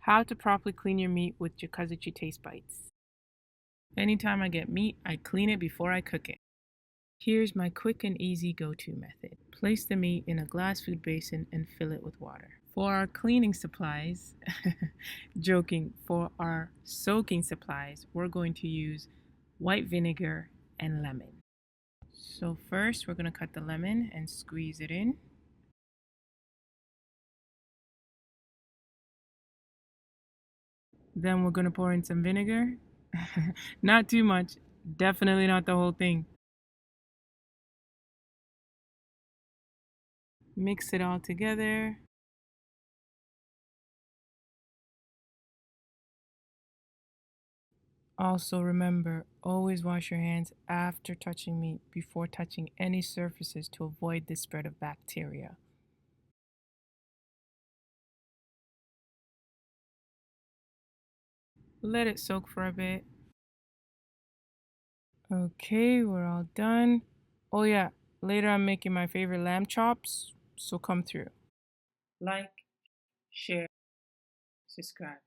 How to properly clean your meat with Jakazuchi Taste Bites. Anytime I get meat, I clean it before I cook it. Here's my quick and easy go-to method. Place the meat in a glass food basin and fill it with water. For our cleaning supplies, for our soaking supplies, we're going to use white vinegar and lemon. So first, we're going to cut the lemon and squeeze it in. Then we're going to pour in some vinegar. Not too much, definitely not the whole thing. Mix it all together. Also remember, always wash your hands after touching meat before touching any surfaces to avoid the spread of bacteria. Let it soak for a bit. Okay, we're all done. Oh yeah, later I'm making my favorite lamb chops, so come through. Like, share, subscribe.